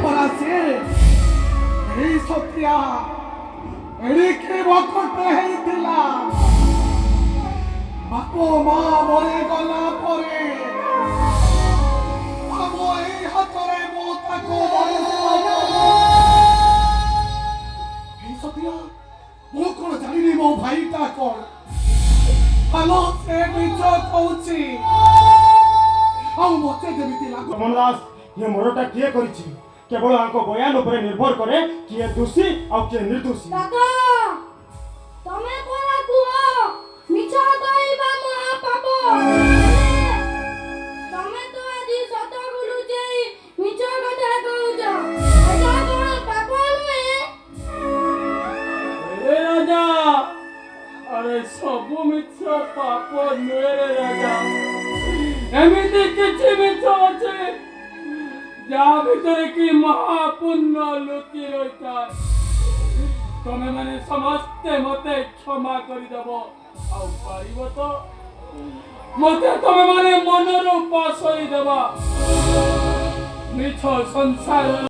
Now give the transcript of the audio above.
পরাছে এই সত্যিয়া এদিকে বকটে হেইতিলা বাপ মা মরে গলা পরে আম এই হাতরে মো তাকো এই সত্যিয়া মো কোন জানিনি মো ভাইটা কোন হ্যালো সে মিছ কହୁଛି ଆଉ ମତେ ଯେମିତି ଲାଗୁ କମଲ ଦାସ ये मोरटा किए करिछि केवल आंको बयान ऊपर निर्भर करे किए दोषी और किए निर्दोषी दादा तमे कोला कुओ मिछा कहिबा महापाप तमे तो आजि सत गुलु जेई मिछा कथा कहउछ एटा कोन पाप नुहे ए राजा अरे सब मिछा पाप नुहे रे राजा एमिति किछि मिछ अछि जा भितरे की महापुण्य लुचि रहिता तमे माने समस्ते मते क्षमा करि देबो आउ पारिबो तो मते तमे माने मनरो पासई देबा मिछ संसार